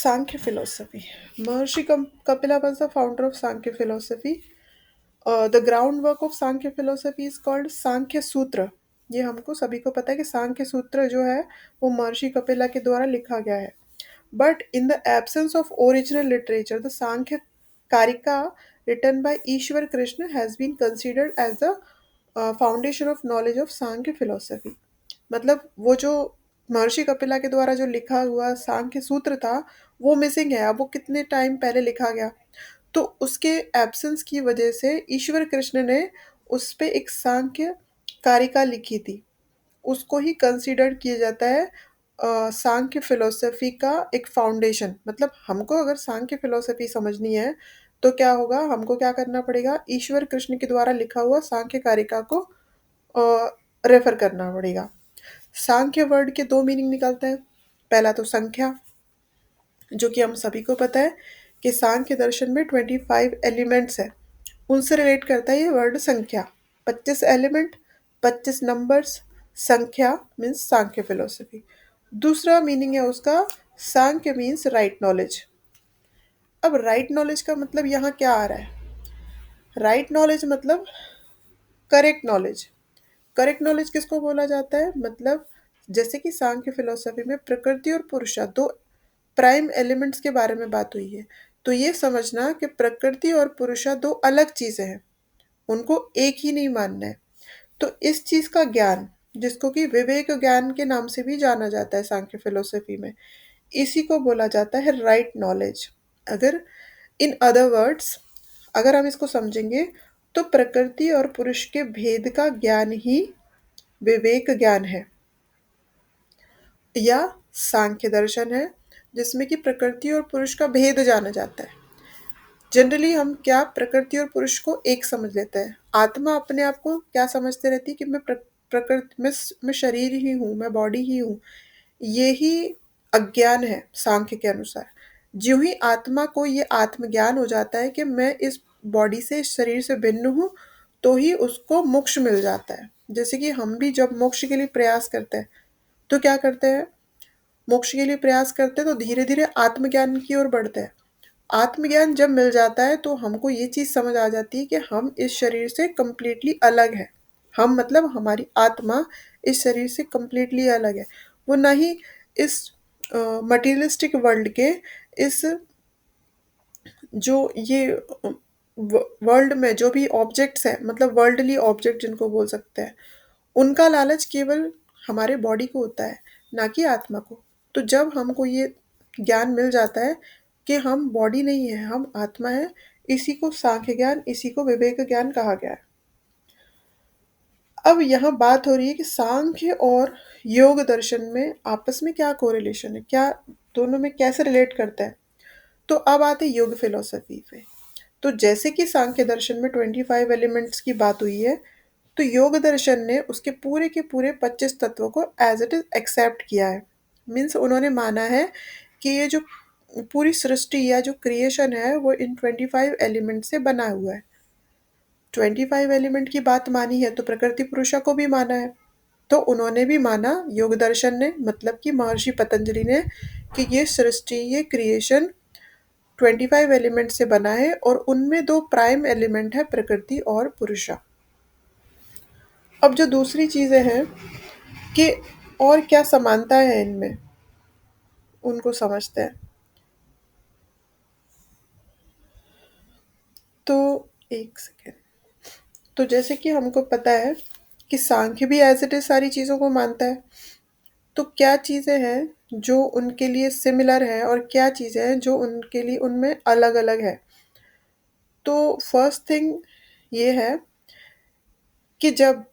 Sankhya philosophy. Kapila was the founder of Sankhya philosophy. The groundwork of Sankhya philosophy is called Sankhya Sutra. ये हमको सभी को पता है कि सांख्य सूत्र जो है वो महर्षि कपिला के द्वारा लिखा गया है. But in the absence of original literature, the Sankhya Karika written by Ishwar Krishna has been considered as the foundation of knowledge of Sankhya philosophy. मतलब वो जो महर्षि कपिला के द्वारा जो लिखा हुआ सांख्य सूत्र था वो मिसिंग है. अब वो कितने टाइम पहले लिखा गया, तो उसके एब्सेंस की वजह से ईश्वर कृष्ण ने उस पे एक सांख्य कारिका लिखी थी. उसको ही कंसीडर किया जाता है सांख्य फिलोसफी का एक फाउंडेशन. मतलब हमको अगर सांख्य फिलोसफी समझनी है तो क्या होगा, हमको क्या करना पड़ेगा, ईश्वर कृष्ण के द्वारा लिखा हुआ सांख्य कारिका को रेफर करना पड़ेगा. सांख्य वर्ड के दो मीनिंग निकलते हैं. पहला तो संख्या, जो कि हम सभी को पता है कि सांख्य दर्शन में 25 एलिमेंट्स है, उनसे रिलेट करता है ये वर्ड संख्या. 25 एलिमेंट, 25 नंबर्स, संख्या मीन्स सांख्य फिलोसफी. दूसरा मीनिंग है उसका सांख्य मीन्स राइट नॉलेज. अब राइट नॉलेज का मतलब यहाँ क्या आ रहा है? राइट नॉलेज मतलब करेक्ट नॉलेज. करेक्ट नॉलेज किसको बोला जाता है? मतलब जैसे कि सांख्य फिलोसफी में प्रकृति और पुरुषा दो प्राइम एलिमेंट्स के बारे में बात हुई है, तो ये समझना कि प्रकृति और पुरुषा दो अलग चीज़ें हैं, उनको एक ही नहीं मानना है. तो इस चीज़ का ज्ञान, जिसको कि विवेक ज्ञान के नाम से भी जाना जाता है सांख्य फिलोसफी में, इसी को बोला जाता है राइट नॉलेज. अगर इन अदर वर्ड्स, अगर हम इसको समझेंगे तो प्रकृति और पुरुष के भेद का ज्ञान ही विवेक ज्ञान है या सांख्य दर्शन है, जिसमें कि प्रकृति और पुरुष का भेद जाना जाता है. जनरली हम क्या प्रकृति और पुरुष को एक समझ लेते हैं. आत्मा अपने आप को क्या समझते रहती है कि मैं प्रकृति मैं शरीर ही हूँ, मैं बॉडी ही हूँ. ये ही अज्ञान है सांख्य के अनुसार. ज्यों ही आत्मा को ये आत्मज्ञान हो जाता है कि मैं इस बॉडी से, इस शरीर से भिन्न हूँ, तो ही उसको मोक्ष मिल जाता है. जैसे कि हम भी जब मोक्ष के लिए प्रयास करते हैं तो क्या करते हैं, मोक्ष के लिए प्रयास करते हैं तो धीरे धीरे आत्मज्ञान की ओर बढ़ते हैं. आत्मज्ञान जब मिल जाता है तो हमको ये चीज़ समझ आ जाती है कि हम इस शरीर से कंप्लीटली अलग है. हम मतलब हमारी आत्मा इस शरीर से कंप्लीटली अलग है. वो ना ही इस मटीरियलिस्टिक वर्ल्ड के, इस जो ये वर्ल्ड में जो भी ऑब्जेक्ट्स हैं, मतलब वर्ल्डली ऑब्जेक्ट जिनको बोल सकते हैं, उनका लालच केवल हमारे बॉडी को होता है, ना कि आत्मा को. तो जब हमको ये ज्ञान मिल जाता है कि हम बॉडी नहीं है, हम आत्मा है, इसी को सांख्य ज्ञान, इसी को विवेक ज्ञान कहा गया है. अब यहाँ बात हो रही है कि सांख्य और योग दर्शन में आपस में क्या कोरिलेशन है, क्या दोनों में कैसे रिलेट करता है. तो अब आते हैं योग फिलोसफी पे. तो जैसे कि सांख्य दर्शन में 25 एलिमेंट्स की बात हुई है, तो योग दर्शन ने उसके पूरे के पूरे 25 तत्वों को एज इट इज एक्सेप्ट किया है. मीन्स उन्होंने माना है कि ये जो पूरी सृष्टि या जो क्रिएशन है वो इन 25 एलिमेंट से बना हुआ है. 25 एलिमेंट की बात मानी है तो प्रकृति पुरुषा को भी माना है. तो उन्होंने भी माना, योग दर्शन ने, मतलब कि महर्षि पतंजलि ने, कि ये सृष्टि, ये क्रिएशन 25 एलिमेंट से बना है और उनमें दो प्राइम एलिमेंट है प्रकृति और पुरुषा. अब जो दूसरी चीज़ें हैं कि और क्या समानता है इनमें, उनको समझते हैं. तो एक सेकेंड. तो जैसे कि हमको पता है कि सांख्य भी एज इट इज सारी चीज़ों को मानता है, तो क्या चीज़ें हैं जो उनके लिए सिमिलर है और क्या चीज़ें हैं जो उनके लिए उनमें अलग अलग है. तो फर्स्ट थिंग ये है कि जब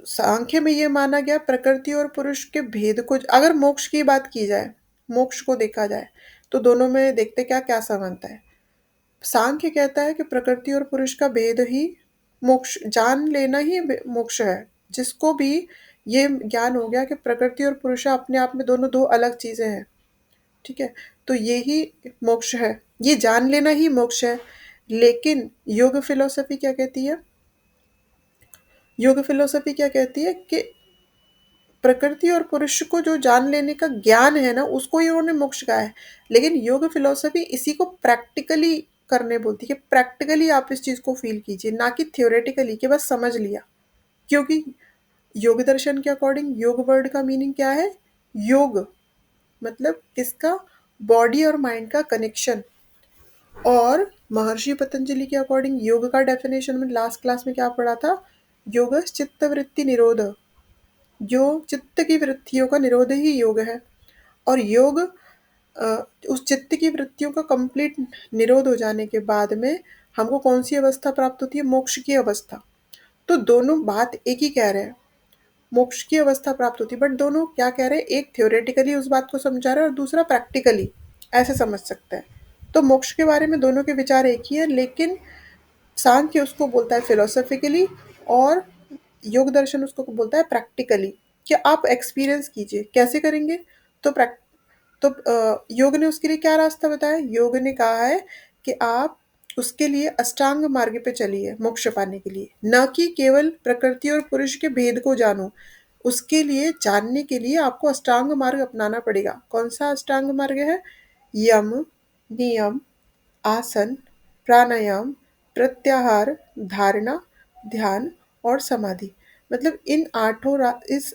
सांख्य में ये माना गया प्रकृति और पुरुष के भेद को, अगर मोक्ष की बात की जाए, मोक्ष को देखा जाए, तो दोनों में देखते क्या क्या समानता है. सांख्य कहता है कि प्रकृति और पुरुष का भेद ही मोक्ष, जान लेना ही मोक्ष है. जिसको भी ये ज्ञान हो गया कि प्रकृति और पुरुष अपने आप में दोनों दो अलग चीजें हैं, ठीक है, तो ये ही मोक्ष है, ये जान लेना ही मोक्ष है. लेकिन योग फिलोसफी क्या कहती है, योग फिलोसफी क्या कहती है कि प्रकृति और पुरुष को जो जान लेने का ज्ञान है ना, उसको ही उन्होंने मोक्ष कहा है। लेकिन योग फिलॉसफी इसी को प्रैक्टिकली करने बोलती है कि प्रैक्टिकली आप इस चीज़ को फ़ील कीजिए, ना कि थ्योरेटिकली कि बस समझ लिया। क्योंकि योग दर्शन के अकॉर्डिंग योग वर्ड का मीनिंग क्या है? योग मतलब किसका? बॉडी और माइंड का कनेक्शन। और महर्षि पतंजलि के अकॉर्डिंग योग का डेफिनेशन में लास्ट क्लास में क्या पढ़ा था? योग चित्त वृत्ति निरोध। जो चित्त की वृत्तियों का निरोध ही योग है। और योग उस चित्त की वृत्तियों का कंप्लीट निरोध हो जाने के बाद में हमको कौन सी अवस्था प्राप्त होती है? मोक्ष की अवस्था। तो दोनों बात एक ही कह रहे हैं, मोक्ष की अवस्था प्राप्त होती है, बट दोनों क्या कह रहे हैं? एक थ्योरेटिकली उस बात को समझा रहा है और दूसरा प्रैक्टिकली, ऐसे समझ सकते हैं। तो मोक्ष के बारे में दोनों के विचार एक ही है, लेकिन सांख्य उसको बोलता है फिलोसफिकली, और योग दर्शन उसको बोलता है प्रैक्टिकली, कि आप एक्सपीरियंस कीजिए। कैसे करेंगे? तो योग ने उसके लिए क्या रास्ता बताया? योग ने कहा है कि आप उसके लिए अष्टांग मार्ग पे चलिए मोक्ष पाने के लिए, न कि केवल प्रकृति और पुरुष के भेद को जानो। उसके लिए जानने के लिए आपको अष्टांग मार्ग अपनाना पड़ेगा। कौन सा अष्टांग मार्ग है? यम, नियम, आसन, प्राणायाम, प्रत्याहार, धारणा, ध्यान और समाधि। मतलब इन इस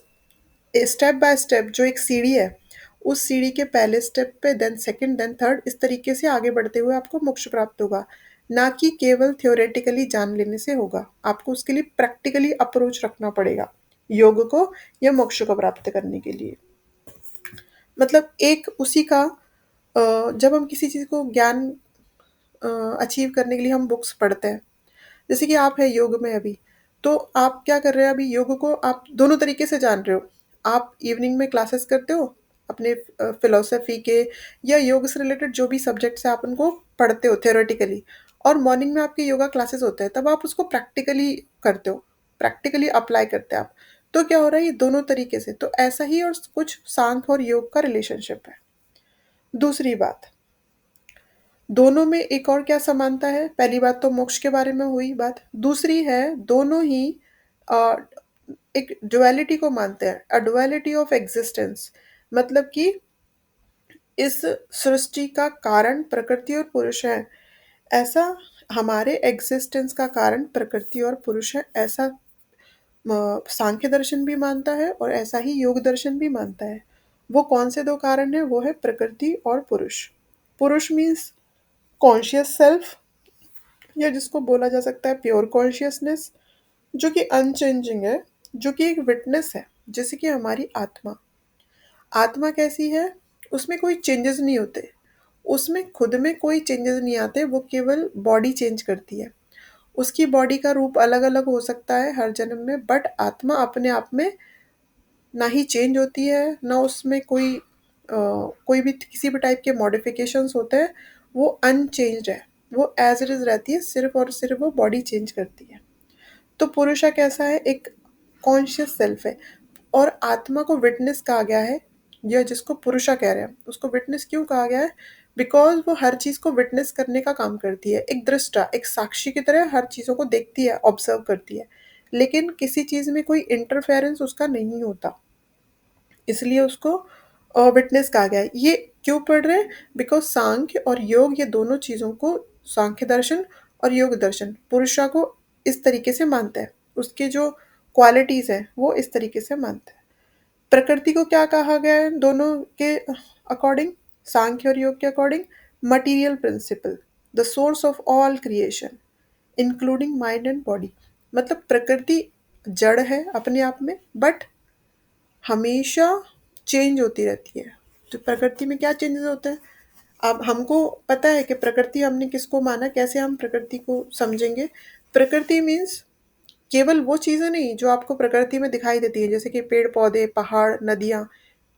स्टेप बाय स्टेप जो एक सीढ़ी है, उस सीढ़ी के पहले स्टेप पे, देन सेकंड, देन थर्ड, इस तरीके से आगे बढ़ते हुए आपको मोक्ष प्राप्त होगा। ना कि केवल थ्योरेटिकली जान लेने से होगा, आपको उसके लिए प्रैक्टिकली अप्रोच रखना पड़ेगा योग को या मोक्ष को प्राप्त करने के लिए। मतलब एक उसी का जब हम किसी चीज़ को ज्ञान अचीव करने के लिए हम बुक्स पढ़ते हैं। जैसे कि आप है योग में अभी, तो आप क्या कर रहे हैं? अभी योग को आप दोनों तरीके से जान रहे हो। आप इवनिंग में क्लासेस करते हो अपने फिलोसफी के या योग से रिलेटेड जो भी सब्जेक्ट्स हैं आप उनको पढ़ते हो थ्योरेटिकली, और मॉर्निंग में आपके योगा क्लासेस होते हैं, तब आप उसको प्रैक्टिकली करते हो, प्रैक्टिकली अप्लाई करते हैं आप। तो क्या हो रहा है? ये दोनों तरीके से, तो ऐसा ही और कुछ सांख्य और योग का रिलेशनशिप है। दूसरी बात, दोनों में एक और क्या समानता है? पहली बात तो मोक्ष के बारे में हुई बात। दूसरी है, दोनों ही अ, एक ड्युअलिटी को मानते हैं, अ ड्युअलिटी ऑफ एग्जिस्टेंस। मतलब कि इस सृष्टि का कारण प्रकृति और पुरुष है। ऐसा हमारे एग्जिस्टेंस का कारण प्रकृति और पुरुष है, ऐसा सांख्य दर्शन भी मानता है और ऐसा ही योग दर्शन भी मानता है। वो कौन से दो कारण हैं? वो है प्रकृति और पुरुष। पुरुष मीन्स कॉन्शियस सेल्फ, या जिसको बोला जा सकता है प्योर कॉन्शियसनेस, जो कि अनचेंजिंग है, जो कि एक विटनेस है, जैसे कि हमारी आत्मा। आत्मा कैसी है? उसमें कोई चेंजेस नहीं होते, उसमें खुद में कोई चेंजेस नहीं आते, वो केवल बॉडी चेंज करती है। उसकी बॉडी का रूप अलग अलग हो सकता है हर जन्म में, बट आत्मा अपने आप में ना ही चेंज होती है, ना उसमें कोई भी किसी भी टाइप के मॉडिफिकेशंस होते हैं। वो अनचेंज्ड है, वो एज इट इज़ रहती है, सिर्फ और सिर्फ वो बॉडी चेंज करती है। तो पुरुषा कैसा है? एक कॉन्शियस सेल्फ है। और आत्मा को विटनेस कहा गया है, या जिसको पुरुषा कह रहे हैं उसको विटनेस क्यों कहा गया है? बिकॉज वो हर चीज़ को विटनेस करने का काम करती है, एक दृष्टा, एक साक्षी की तरह हर चीज़ों को देखती है, ऑब्जर्व करती है, लेकिन किसी चीज़ में कोई इंटरफेरेंस उसका नहीं होता, इसलिए उसको विटनेस कहा गया है। ये क्यों पढ़ रहे हैं? बिकॉज सांख्य और योग, ये दोनों चीज़ों को, सांख्य दर्शन और योग दर्शन पुरुषा को इस तरीके से मानते हैं, उसके जो क्वालिटीज़ हैं वो इस तरीके से मानते हैं। प्रकृति को क्या कहा गया है दोनों के अकॉर्डिंग? सांख्य और योग के according, material principle, the source of all creation including mind and body. मतलब प्रकृति जड़ है अपने आप में, बट हमेशा चेंज होती रहती है। तो प्रकृति में क्या चेंजेस होते हैं? अब हमको पता है कि प्रकृति हमने किसको माना, कैसे हम प्रकृति को समझेंगे? प्रकृति मीन्स केवल वो चीज़ें नहीं जो आपको प्रकृति में दिखाई देती है, जैसे कि पेड़ पौधे, पहाड़, नदियाँ,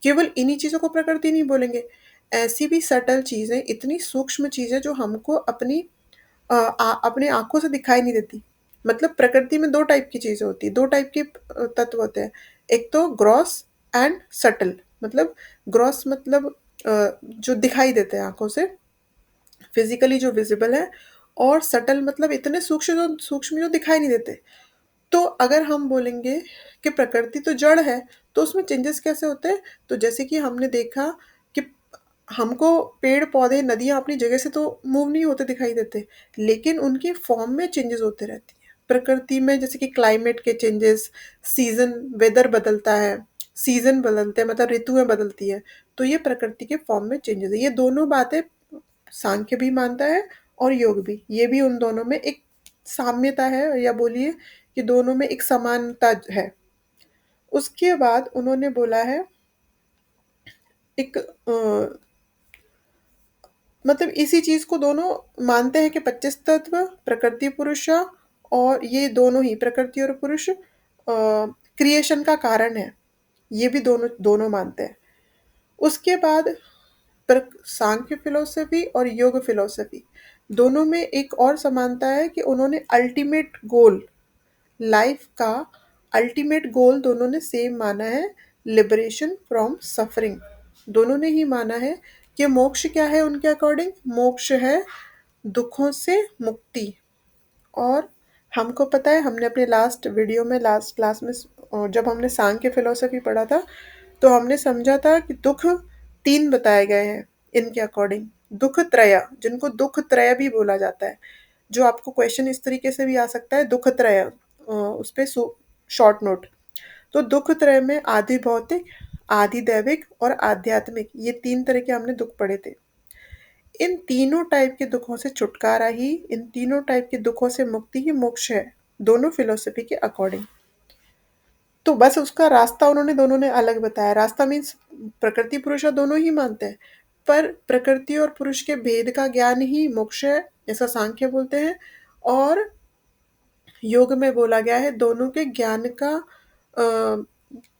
केवल इन्हीं चीज़ों को प्रकृति नहीं बोलेंगे। ऐसी भी सटल चीज़ें, इतनी सूक्ष्म चीज़ें जो हमको अपने आँखों से दिखाई नहीं देती। मतलब प्रकृति में 2 टाइप की चीज़ें होती हैं, 2 टाइप के तत्व होते हैं। एक तो ग्रॉस एंड सटल। मतलब ग्रॉस मतलब जो दिखाई देते हैं आँखों से, फिज़िकली जो विज़िबल है, और सटल मतलब इतने सूक्ष्म जो दिखाई नहीं देते। तो अगर हम बोलेंगे कि प्रकृति तो जड़ है, तो उसमें चेंजेस कैसे होते हैं? तो जैसे कि हमने देखा कि हमको पेड़-पौधे, नदियाँ अपनी जगह से तो मूव नहीं होते दिखाई देते, लेकिन उनके फॉर्म में चेंजेस होते रहती हैं। प्रकृति में जैसे कि क्लाइमेट के चेंजेस, सीज़न वेदर बदलता है, सीज़न बदलते हैं मतलब ऋतुएँ बदलती हैं, तो ये प्रकृति के फॉर्म में चेंजेस है। ये दोनों बातें सांख्य भी मानता है और योग भी। ये भी उन दोनों में एक साम्यता है या बोलिए कि दोनों में एक समानता है। उसके बाद उन्होंने बोला है एक मतलब इसी चीज़ को दोनों मानते हैं कि 25 तत्व प्रकृति पुरुष और ये दोनों ही प्रकृति और पुरुष क्रिएशन का कारण है। ये भी दोनों दोनों मानते हैं। उसके बाद सांख्य फिलोसफी और योग फिलोसफी दोनों में एक और समानता है कि उन्होंने अल्टीमेट गोल लाइफ का अल्टीमेट गोल दोनों ने सेम माना है, लिबरेशन फ्रॉम सफरिंग। दोनों ने ही माना है कि मोक्ष क्या है उनके अकॉर्डिंग, मोक्ष है दुखों से मुक्ति। और हमको पता है हमने अपने लास्ट वीडियो में लास्ट क्लास में जब हमने सांख्य फिलोसफी पढ़ा था तो हमने समझा था कि दुख तीन बताए गए हैं इनके अकॉर्डिंग। दुख त्रय, जिनको दुख त्रय भी बोला जाता है, जो आपको क्वेश्चन इस तरीके से भी आ सकता है दुख त्रय, उस पर शॉर्ट नोट। तो दुख त्रय में आदि भौतिक, आदि दैविक और आध्यात्मिक, ये तीन तरह के हमने दुख पढ़े थे। इन तीनों टाइप के दुखों से छुटकारा ही, इन तीनों टाइप के दुखों से मुक्ति ही मोक्ष है, दोनों फिलोसफी के अकॉर्डिंग। तो बस उसका रास्ता उन्होंने दोनों ने अलग बताया। रास्ता मीन्स प्रकृति पुरुष और दोनों ही मानते हैं, पर प्रकृति और पुरुष के भेद का ज्ञान ही मोक्ष है, ऐसा सांख्य बोलते हैं। और योग में बोला गया है दोनों के ज्ञान का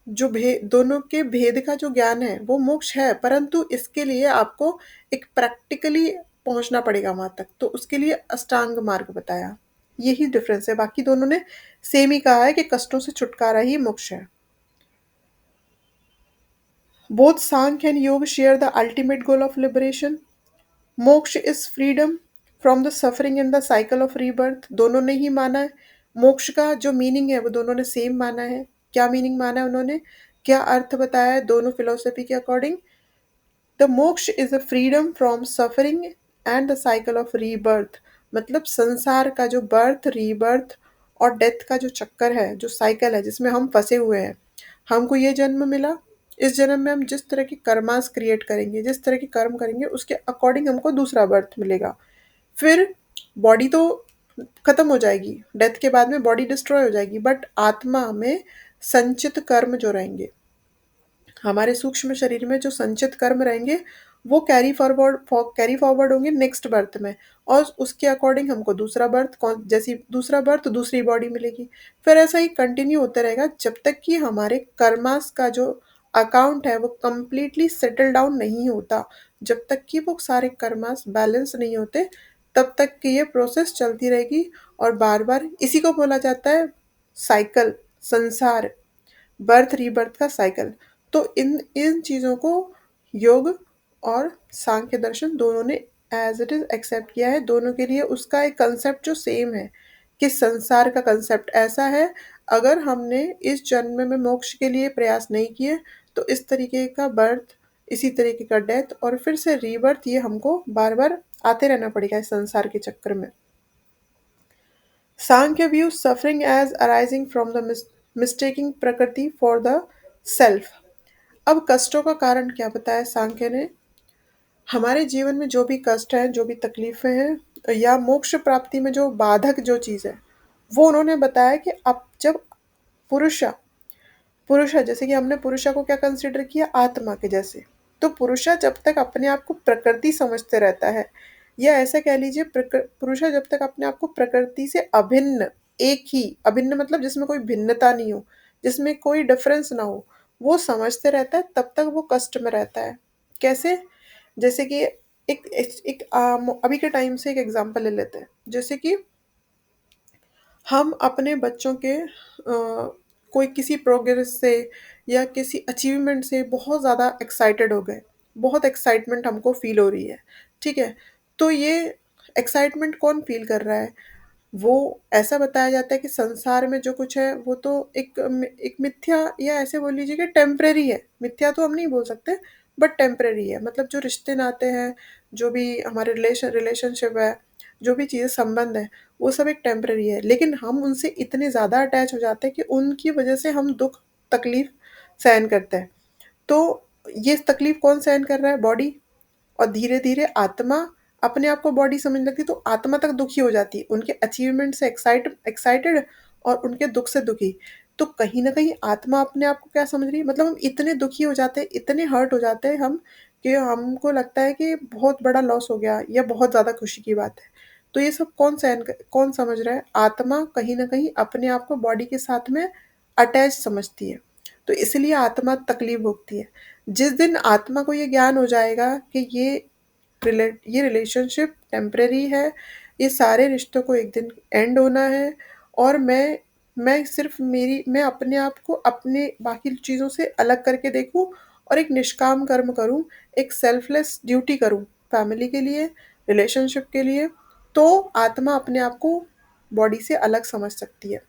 जो भेद, दोनों के भेद का जो ज्ञान है वो मोक्ष है, परंतु इसके लिए आपको एक प्रैक्टिकली पहुंचना पड़ेगा वहां तक, तो उसके लिए अष्टांग मार्ग बताया। यही डिफरेंस है, बाकी दोनों ने सेम ही कहा है कि कष्टों से छुटकारा ही मोक्ष है। Both Sankhya and Yoga share the ultimate goal of liberation. Moksha is freedom from the suffering and the cycle of rebirth. दोनों ने ही माना है मोक्ष का जो मीनिंग है वो दोनों ने सेम माना है। क्या मीनिंग माना है उन्होंने, क्या अर्थ बताया है दोनों फिलोसफी के अकॉर्डिंग? द मोक्ष is a freedom from suffering and the cycle of rebirth. मतलब संसार का जो बर्थ, रीबर्थ और डेथ का जो चक्कर है, जो साइकिल है जिसमें हम फंसे हुए हैं। हमको ये जन्म मिला, इस जन्म में हम जिस तरह की कर्मास क्रिएट करेंगे, जिस तरह के कर्म करेंगे उसके अकॉर्डिंग हमको दूसरा बर्थ मिलेगा। फिर बॉडी तो खत्म हो जाएगी, डेथ के बाद में बॉडी डिस्ट्रॉय हो जाएगी, बट आत्मा में संचित कर्म जो रहेंगे, हमारे सूक्ष्म शरीर में जो संचित कर्म रहेंगे वो कैरी फॉरवर्ड होंगे नेक्स्ट बर्थ में, और उसके अकॉर्डिंग हमको दूसरा बर्थ, कौन जैसी दूसरा बर्थ दूसरी बॉडी मिलेगी। फिर ऐसा ही कंटिन्यू होता रहेगा जब तक कि हमारे कर्मास का जो अकाउंट है वो कंप्लीटली सेटल डाउन नहीं होता। जब तक कि वो सारे कर्मास बैलेंस नहीं होते तब तक कि ये प्रोसेस चलती रहेगी। और बार बार इसी को बोला जाता है साइकिल, संसार, बर्थ रीबर्थ का साइकिल। तो इन इन चीज़ों को योग और सांख्य दर्शन दोनों ने एज इट इज़ एक्सेप्ट किया है। दोनों के लिए उसका एक कंसेप्ट जो सेम है कि संसार का कंसेप्ट ऐसा है, अगर हमने इस जन्म में मोक्ष के लिए प्रयास नहीं किए तो इस तरीके का बर्थ, इसी तरीके का डेथ और फिर से रीबर्थ, ये हमको बार बार आते रहना पड़ेगा इस संसार के चक्कर में। Sankhya views suffering as arising from the mistaking प्रकृति for the self। अब कष्टों का कारण क्या बताया सांख्य ने? हमारे जीवन में जो भी कष्ट हैं, जो भी तकलीफें हैं या मोक्ष प्राप्ति में जो बाधक जो चीज़ है, वो उन्होंने बताया कि अब जब पुरुष पुरुष है, जैसे कि हमने पुरुषा को क्या कंसिडर किया, आत्मा के जैसे। तो पुरुषा जब तक अपने आप को प्रकृति समझते रहता है, या ऐसा कह लीजिए पुरुषा जब तक अपने आप को प्रकृति से अभिन्न, एक ही, अभिन्न मतलब जिसमें कोई भिन्नता नहीं हो, जिसमें कोई डिफरेंस ना हो, वो समझते रहता है तब तक वो कष्ट में रहता है। कैसे? जैसे कि अभी के टाइम से एक एग्जांपल ले लेते हैं। जैसे कि हम अपने बच्चों के कोई किसी प्रोग्रेस से या किसी अचीवमेंट से बहुत ज़्यादा एक्साइटेड हो गए, बहुत एक्साइटमेंट हमको फील हो रही है, ठीक है? तो ये एक्साइटमेंट कौन फील कर रहा है? वो ऐसा बताया जाता है कि संसार में जो कुछ है वो तो एक मिथ्या, या ऐसे बोल लीजिए कि टेम्परेरी है। मिथ्या तो हम नहीं बोल सकते, बट टेम्परेरी है। मतलब जो रिश्ते नाते हैं, जो भी हमारे रिलेशनशिप है, जो भी चीज़ें संबंध है, वो सब एक टेम्परेरी है। लेकिन हम उनसे इतने ज़्यादा अटैच हो जाते हैं कि उनकी वजह से हम दुख तकलीफ सहन करते हैं। तो ये तकलीफ कौन सहन कर रहा है? बॉडी। और धीरे-धीरे आत्मा अपने आप को बॉडी समझने लगती है, तो आत्मा तक दुखी हो जाती है। उनके अचीवमेंट से एक्साइटेड और उनके दुःख से दुखी। तो कहीं न कहीं आत्मा अपने आप को क्या समझ रही है? मतलब हम इतने दुखी हो जाते हैं, इतने हर्ट हो जाते हैं हम, कि हमको लगता है कि बहुत बड़ा लॉस हो गया या बहुत ज़्यादा खुशी की बात है। तो ये सब कौन समझ रहा है? आत्मा कहीं न कहीं अपने आप को बॉडी के साथ में अटैच समझती है। तो इसलिए आत्मा तकलीफ़ भोगती है। जिस दिन आत्मा को ये ज्ञान हो जाएगा कि ये रिलेशनशिप टेम्परेरी है, ये सारे रिश्तों को एक दिन एंड होना है, और मैं सिर्फ़ मैं अपने आप को अपने बाकी चीज़ों से अलग करके देखूँ और एक निष्काम कर्म करूँ, एक सेल्फ़लेस ड्यूटी करूँ, फैमिली के लिए, रिलेशनशिप के लिए, तो आत्मा अपने आप को बॉडी से अलग समझ सकती है।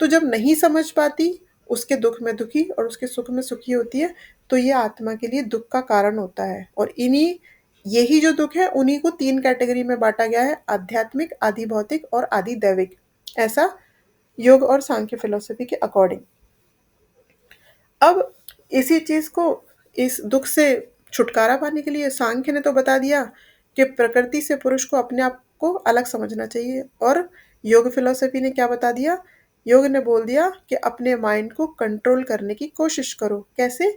तो जब नहीं समझ पाती, उसके दुःख में दुखी और उसके सुख में सुखी होती है, तो ये आत्मा के लिए दुःख का कारण होता है। और यही जो दुःख है, उन्हीं को 3 कैटेगरी में बाँटा गया है: आध्यात्मिक, आधि भौतिक और आधि दैविक। ऐसा योग और सांख्य फिलॉसफी के अकॉर्डिंग। अब इसी चीज़ को, इस दुःख से छुटकारा पाने के लिए सांख्य ने तो बता दिया कि प्रकृति से पुरुष को अपने आप को अलग समझना चाहिए, और योग फिलॉसफी ने क्या बता दिया? योग ने बोल दिया कि अपने माइंड को कंट्रोल करने की कोशिश करो। कैसे?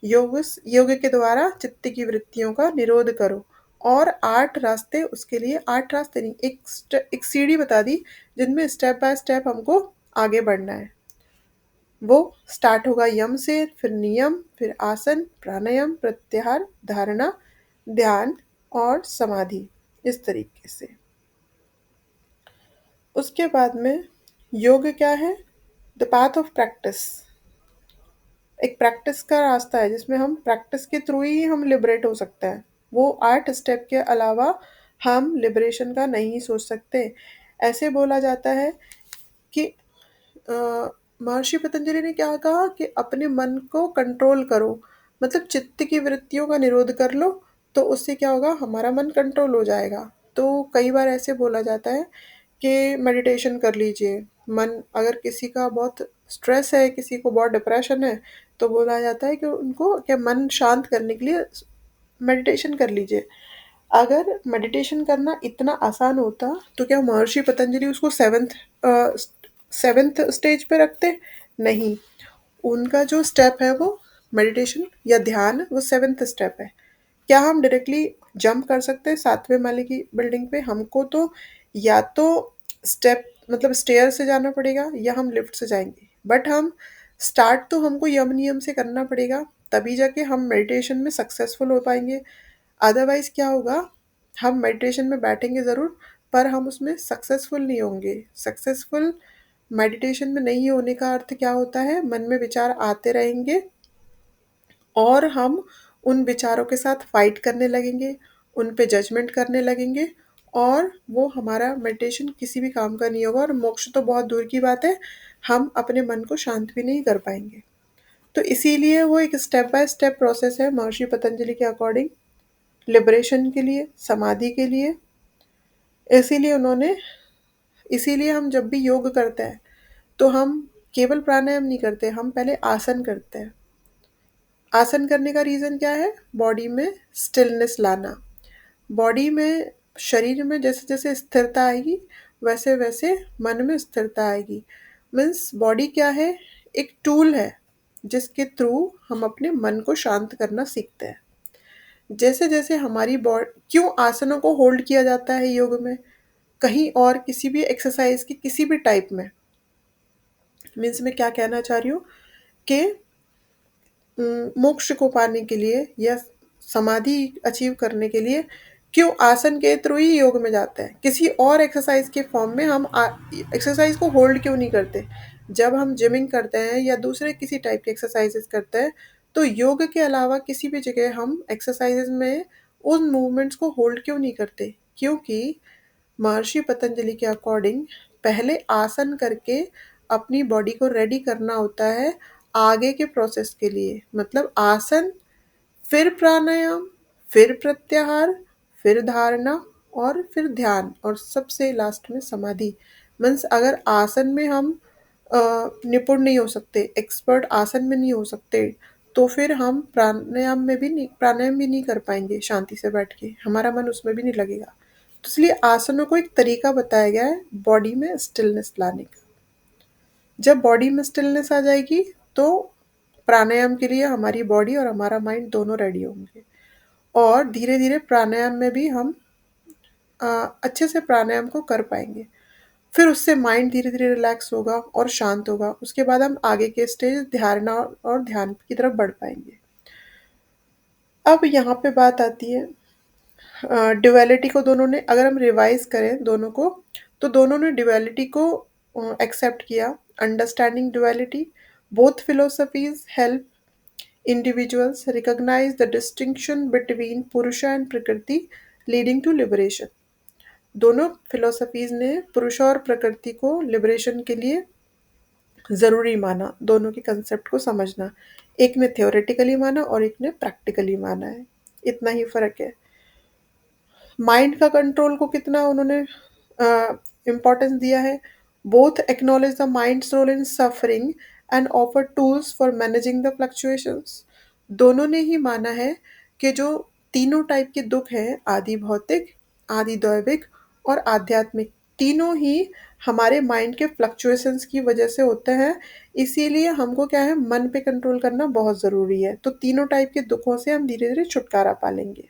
योग के द्वारा चित्त की वृत्तियों का निरोध करो। और 8 रास्ते, उसके लिए 8 रास्ते नहीं, एक सीढ़ी बता दी, जिनमें स्टेप बाय स्टेप हमको आगे बढ़ना है। वो स्टार्ट होगा यम से, फिर नियम, फिर आसन, प्राणायाम, प्रत्याहार, धारणा, ध्यान और समाधि, इस तरीके से। उसके बाद में योग क्या है? The path of practice. एक प्रैक्टिस का रास्ता है, जिसमें हम प्रैक्टिस के थ्रू ही हम लिबरेट हो सकते हैं। वो 8 स्टेप के अलावा हम लिबरेशन का नहीं सोच सकते। ऐसे बोला जाता है कि अ, महर्षि पतंजलि ने क्या कहा कि अपने मन को कंट्रोल करो, मतलब चित्त की वृत्तियों का निरोध कर लो, तो उससे क्या होगा? हमारा मन कंट्रोल हो जाएगा। तो कई बार ऐसे बोला जाता है कि मेडिटेशन कर लीजिए। मन अगर किसी का बहुत स्ट्रेस है, किसी को बहुत डिप्रेशन है, तो बोला जाता है कि उनको क्या मन शांत करने के लिए मेडिटेशन कर लीजिए। अगर मेडिटेशन करना इतना आसान होता, तो क्या महर्षि पतंजलि उसको सेवेंथ स्टेज पे रखते? नहीं। उनका जो स्टेप है वो मेडिटेशन या ध्यान, वो सेवेंथ स्टेप है। क्या हम डायरेक्टली जंप कर सकते हैं 7वें माले की बिल्डिंग पे? हमको तो या तो स्टेप मतलब स्टेयर से जाना पड़ेगा, या हम लिफ्ट से जाएँगे। बट हम स्टार्ट तो हमको यम नियम से करना पड़ेगा, तभी जाके हम मेडिटेशन में सक्सेसफुल हो पाएँगे। अदरवाइज़ क्या होगा? हम मेडिटेशन में बैठेंगे ज़रूर, पर हम उसमें सक्सेसफुल नहीं होंगे। सक्सेसफुल मेडिटेशन में नहीं होने का अर्थ क्या होता है? मन में विचार आते रहेंगे, और हम उन विचारों के साथ फाइट करने लगेंगे, उन पे जजमेंट करने लगेंगे, और वो हमारा मेडिटेशन किसी भी काम का नहीं होगा, और मोक्ष तो बहुत दूर की बात है, हम अपने मन को शांत भी नहीं कर पाएँगे। तो इसीलिए वो एक स्टेप बाय स्टेप प्रोसेस है महर्षि पतंजलि के अकॉर्डिंग, लिबरेशन के लिए, समाधि के लिए। इसीलिए उन्होंने इसीलिए हम जब भी योग करते हैं, तो हम केवल प्राणायाम नहीं करते, हम पहले आसन करते हैं। आसन करने का रीज़न क्या है? बॉडी में स्टिलनेस लाना। बॉडी में, शरीर में जैसे-जैसे स्थिरता आएगी, वैसे-वैसे मन में स्थिरता आएगी। मीन्स बॉडी क्या है? एक टूल है, जिसके थ्रू हम अपने मन को शांत करना सीखते हैं। जैसे-जैसे हमारी बॉड क्यों आसनों को होल्ड किया जाता है योग में? कहीं और किसी भी एक्सरसाइज़ की किसी भी टाइप में, मीन्स मैं क्या कहना चाह रही हूँ कि मोक्ष को पाने के लिए या समाधि अचीव करने के लिए क्यों आसन के थ्रू ही योग में जाते हैं? किसी और एक्सरसाइज़ के फॉर्म में हम एक्सरसाइज़ को होल्ड क्यों नहीं करते? जब हम जिमिंग करते हैं या दूसरे किसी टाइप के एक्सरसाइज़ेज़ करते हैं, तो योग के अलावा किसी भी जगह हम एक्सरसाइज़ेज़ में उन मूवमेंट्स को होल्ड क्यों नहीं करते? क्योंकि महर्षि पतंजलि के अकॉर्डिंग पहले आसन करके अपनी बॉडी को रेडी करना होता है आगे के प्रोसेस के लिए। मतलब आसन, फिर प्राणायाम, फिर प्रत्याहार, फिर धारणा और फिर ध्यान और सबसे लास्ट में समाधि। मीन्स अगर आसन में हम निपुण नहीं हो सकते, एक्सपर्ट आसन में नहीं हो सकते, तो फिर हम प्राणायाम भी नहीं कर पाएंगे शांति से बैठ के, हमारा मन उसमें भी नहीं लगेगा। तो इसलिए आसनों को एक तरीका बताया गया है बॉडी में स्टिलनेस लाने का। जब बॉडी में स्टिलनेस आ जाएगी तो प्राणायाम के लिए हमारी बॉडी और हमारा माइंड दोनों रेडी होंगे, और धीरे धीरे प्राणायाम में भी हम अ, अच्छे से प्राणायाम को कर पाएंगे। फिर उससे माइंड धीरे धीरे रिलैक्स होगा और शांत होगा। उसके बाद हम आगे के स्टेज धारणा और ध्यान की तरफ बढ़ पाएंगे। अब यहाँ पे बात आती है ड्युअलिटी को। दोनों ने, अगर हम रिवाइज करें दोनों को, तो दोनों ने ड्युअलिटी को एक्सेप्ट किया। Understanding duality, both philosophies help individuals recognize the distinction between पुरुषा एंड प्रकृति लीडिंग टू लिबरेशन। दोनों फिलोसफीज ने पुरुष और प्रकृति को लिबरेशन के लिए ज़रूरी माना, दोनों के कंसेप्ट को समझना। एक ने थ्योरेटिकली माना और एक ने प्रैक्टिकली माना है, इतना ही फ़र्क है। माइंड का कंट्रोल को कितना उन्होंने इम्पोर्टेंस दिया है। Both acknowledge the mind's role in suffering and offer tools for managing the fluctuations. दोनों ने ही माना है कि जो तीनों टाइप के दुख हैं, आदि भौतिक, आदि दैविक और आध्यात्मिक, तीनों ही हमारे माइंड के फ्लक्चुएशंस की वजह से होते हैं। इसीलिए हमको क्या है, मन पे कंट्रोल करना बहुत ज़रूरी है। तो तीनों टाइप के दुखों से हम धीरे धीरे छुटकारा पा लेंगे।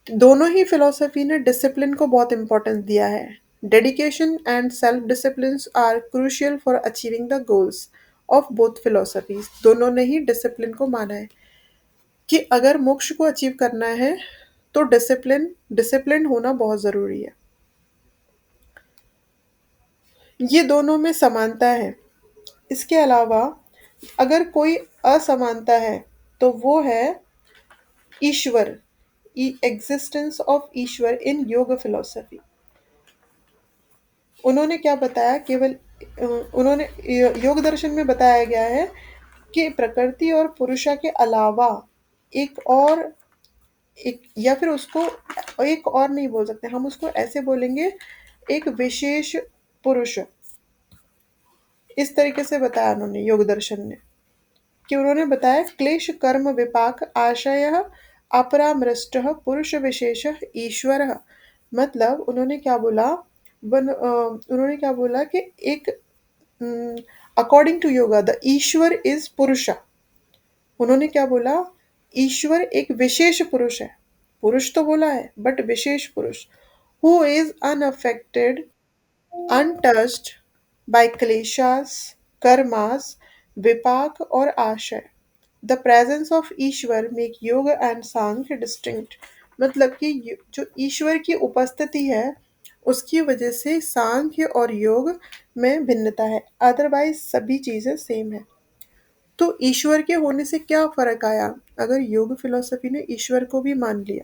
दोनों ही फिलॉसफी ने डिसिप्लिन को बहुत इंपॉर्टेंस दिया है। Dedication and self discipline are crucial for achieving the goals of both philosophies. दोनों ने ही डिसिप्लिन को माना है कि अगर मोक्ष को अचीव करना है तो डिसिप्लिन होना बहुत ज़रूरी है। ये दोनों में समानता है। इसके अलावा अगर कोई असमानता है तो वो है ईश्वर, एग्जिस्टेंस ऑफ ईश्वर इन योग फिलोसफी। उन्होंने क्या बताया, केवल उन्होंने योग दर्शन में बताया गया है कि प्रकृति और पुरुषा के अलावा एक और, एक, या फिर उसको एक और नहीं बोल सकते, हम उसको ऐसे बोलेंगे, एक विशेष पुरुष। इस तरीके से बताया उन्होंने योग दर्शन ने, कि उन्होंने बताया क्लेश कर्म विपाक आशय अपरामृष्ट पुरुष विशेष ईश्वर। मतलब उन्होंने क्या बोला, उन्होंने क्या बोला कि एक, according to yoga the Ishvara is Purusha. उन्होंने क्या बोला, ईश्वर एक विशेष पुरुष है। पुरुष तो बोला है बट विशेष पुरुष, who is unaffected, untouched by kleshas, karmas, vipak और आशय। The presence of Ishwar make योग एंड सांख्य डिस्टिंक्ट। मतलब कि जो ईश्वर की उपस्थिति है उसकी वजह से सांख्य और योग में भिन्नता है, अदरवाइज सभी चीज़ें सेम है। तो ईश्वर के होने से क्या फ़र्क आया अगर योग फिलोसफी ने ईश्वर को भी मान लिया।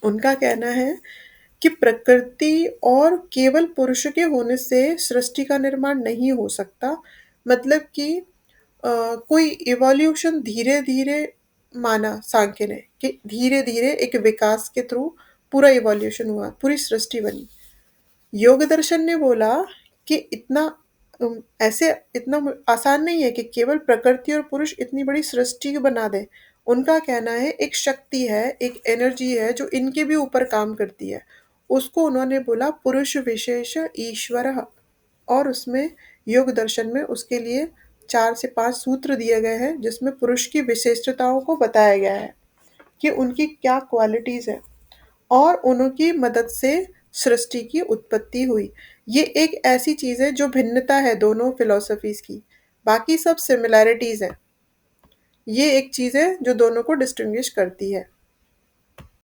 उनका कहना है कि प्रकृति और केवल पुरुष के होने से सृष्टि का निर्माण नहीं हो सकता। मतलब कि कोई इवोल्यूशन धीरे धीरे माना सांख्य ने, कि धीरे धीरे एक विकास के थ्रू पूरा इवोल्यूशन हुआ, पूरी सृष्टि बनी। योग दर्शन ने बोला कि ऐसे इतना आसान नहीं है कि केवल प्रकृति और पुरुष इतनी बड़ी सृष्टि बना दे। उनका कहना है एक शक्ति है, एक एनर्जी है जो इनके भी ऊपर काम करती है। उसको उन्होंने बोला पुरुष विशेष ईश्वर। और उसमें योग दर्शन में उसके लिए 4 से 5 सूत्र दिए गए हैं जिसमें पुरुष की विशिष्टताओं को बताया गया है कि उनकी क्या क्वालिटीज़ है और उनकी मदद से सृष्टि की उत्पत्ति हुई। ये एक ऐसी चीज़ है जो भिन्नता है दोनों फिलोसफीज की, बाकी सब सिमिलैरिटीज़ हैं। ये एक चीज़ है जो दोनों को डिस्टिंग्विश करती है।